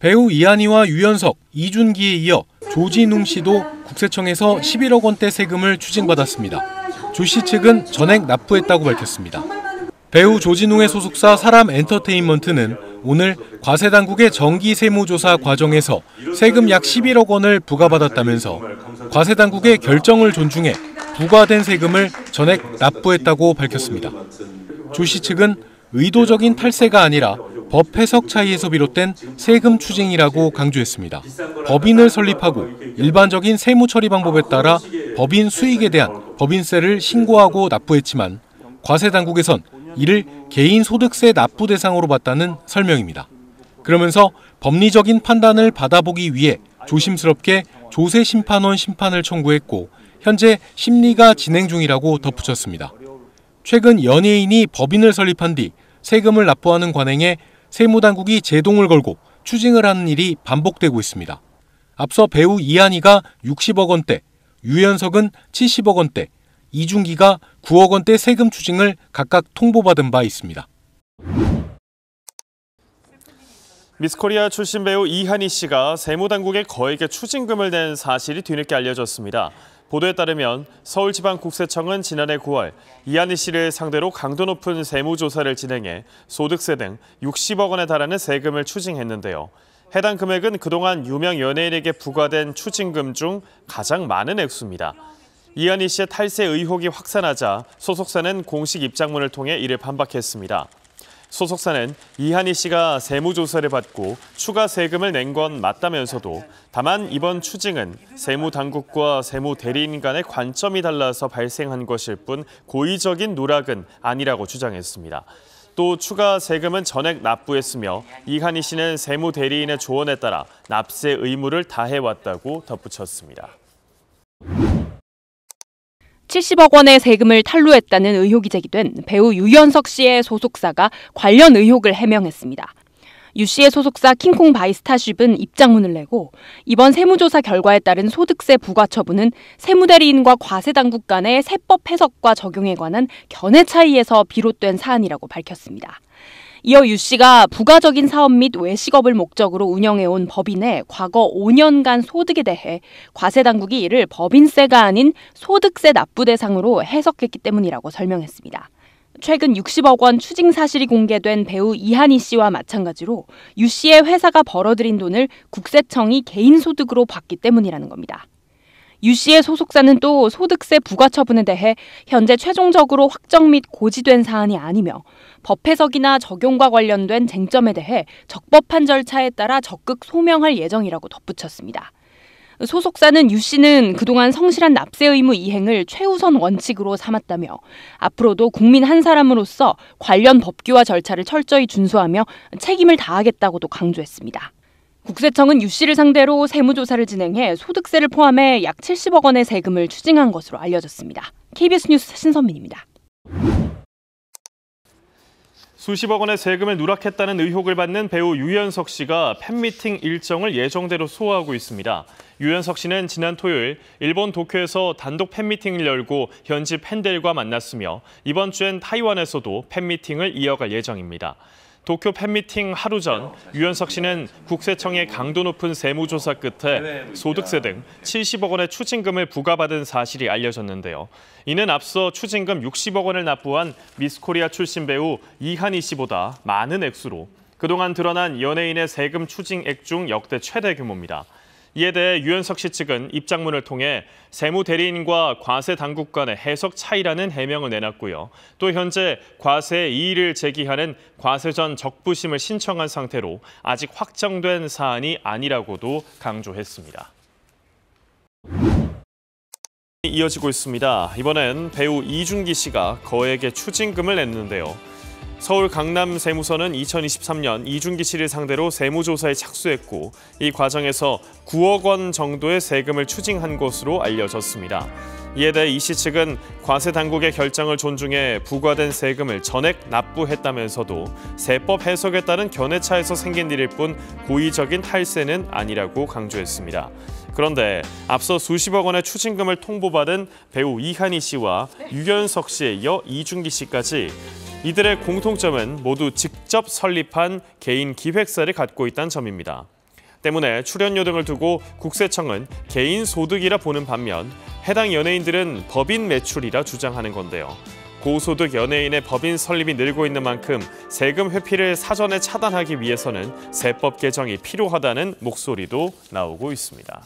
배우 이한희와 유연석, 이준기에 이어 조진웅 씨도 국세청에서 11억 원대 세금을 추징받았습니다. 조 씨 측은 전액 납부했다고 밝혔습니다. 배우 조진웅의 소속사 사람엔터테인먼트는 오늘 과세당국의 정기 세무조사 과정에서 세금 약 11억 원을 부과받았다면서 과세당국의 결정을 존중해 부과된 세금을 전액 납부했다고 밝혔습니다. 조 씨 측은 의도적인 탈세가 아니라 법 해석 차이에서 비롯된 세금 추징이라고 강조했습니다. 법인을 설립하고 일반적인 세무 처리 방법에 따라 법인 수익에 대한 법인세를 신고하고 납부했지만 과세당국에선 이를 개인 소득세 납부 대상으로 봤다는 설명입니다. 그러면서 법리적인 판단을 받아보기 위해 조심스럽게 조세심판원 심판을 청구했고 현재 심리가 진행 중이라고 덧붙였습니다. 최근 연예인이 법인을 설립한 뒤 세금을 납부하는 관행에 세무당국이 제동을 걸고 추징을 하는 일이 반복되고 있습니다. 앞서 배우 이한희가 60억 원대, 유연석은 70억 원대, 이준기가 9억 원대 세금 추징을 각각 통보받은 바 있습니다. 미스코리아 출신 배우 이한희 씨가 세무당국에 거액의 추징금을 낸 사실이 뒤늦게 알려졌습니다. 보도에 따르면 서울지방국세청은 지난해 9월 이한희 씨를 상대로 강도 높은 세무조사를 진행해 소득세 등 60억 원에 달하는 세금을 추징했는데요. 해당 금액은 그동안 유명 연예인에게 부과된 추징금 중 가장 많은 액수입니다. 이한희 씨의 탈세 의혹이 확산하자 소속사는 공식 입장문을 통해 이를 반박했습니다. 소속사는 이한희 씨가 세무조사를 받고 추가 세금을 낸 건 맞다면서도 다만 이번 추징은 세무당국과 세무대리인 간의 관점이 달라서 발생한 것일 뿐 고의적인 누락은 아니라고 주장했습니다. 또 추가 세금은 전액 납부했으며 이한희 씨는 세무대리인의 조언에 따라 납세 의무를 다해왔다고 덧붙였습니다. 70억 원의 세금을 탈루했다는 의혹이 제기된 배우 유연석 씨의 소속사가 관련 의혹을 해명했습니다. 유 씨의 소속사 킹콩 바이스타쉽은 입장문을 내고 이번 세무조사 결과에 따른 소득세 부과 처분은 세무대리인과 과세당국 간의 세법 해석과 적용에 관한 견해 차이에서 비롯된 사안이라고 밝혔습니다. 이어 유 씨가 부가적인 사업 및 외식업을 목적으로 운영해온 법인의 과거 5년간 소득에 대해 과세당국이 이를 법인세가 아닌 소득세 납부 대상으로 해석했기 때문이라고 설명했습니다. 최근 60억 원 추징 사실이 공개된 배우 이한희 씨와 마찬가지로 유 씨의 회사가 벌어들인 돈을 국세청이 개인 소득으로 받기 때문이라는 겁니다. 유 씨의 소속사는 또 소득세 부과 처분에 대해 현재 최종적으로 확정 및 고지된 사안이 아니며 법 해석이나 적용과 관련된 쟁점에 대해 적법한 절차에 따라 적극 소명할 예정이라고 덧붙였습니다. 소속사는 유 씨는 그동안 성실한 납세 의무 이행을 최우선 원칙으로 삼았다며 앞으로도 국민 한 사람으로서 관련 법규와 절차를 철저히 준수하며 책임을 다하겠다고도 강조했습니다. 국세청은 유 씨를 상대로 세무조사를 진행해 소득세를 포함해 약 70억 원의 세금을 추징한 것으로 알려졌습니다. KBS 뉴스 신선민입니다. 수십억 원의 세금을 누락했다는 의혹을 받는 배우 유연석 씨가 팬미팅 일정을 예정대로 소화하고 있습니다. 유연석 씨는 지난 토요일 일본 도쿄에서 단독 팬미팅을 열고 현지 팬들과 만났으며 이번 주엔 타이완에서도 팬미팅을 이어갈 예정입니다. 도쿄 팬미팅 하루 전 유연석 씨는 국세청의 강도 높은 세무조사 끝에 소득세 등 70억 원의 추징금을 부과받은 사실이 알려졌는데요. 이는 앞서 추징금 60억 원을 납부한 미스코리아 출신 배우 이한희 씨보다 많은 액수로 그동안 드러난 연예인의 세금 추징액 중 역대 최대 규모입니다. 이에 대해 유연석 씨 측은 입장문을 통해 세무대리인과 과세당국 간의 해석 차이라는 해명을 내놨고요. 또 현재 과세 이의를 제기하는 과세전 적부심을 신청한 상태로 아직 확정된 사안이 아니라고도 강조했습니다. 이어지고 있습니다. 이번엔 배우 이준기 씨가 거액의 추징금을 냈는데요. 서울 강남세무서는 2023년 이준기 씨를 상대로 세무조사에 착수했고 이 과정에서 9억 원 정도의 세금을 추징한 것으로 알려졌습니다. 이에 대해 이 씨 측은 과세당국의 결정을 존중해 부과된 세금을 전액 납부했다면서도 세법 해석에 따른 견해차에서 생긴 일일 뿐 고의적인 탈세는 아니라고 강조했습니다. 그런데 앞서 수십억 원의 추징금을 통보받은 배우 이한희 씨와 유연석 씨에 이어 이준기 씨까지 이들의 공통점은 모두 직접 설립한 개인 기획사를 갖고 있다는 점입니다. 때문에 출연료 등을 두고 국세청은 개인 소득이라 보는 반면 해당 연예인들은 법인 매출이라 주장하는 건데요. 고소득 연예인의 법인 설립이 늘고 있는 만큼 세금 회피를 사전에 차단하기 위해서는 세법 개정이 필요하다는 목소리도 나오고 있습니다.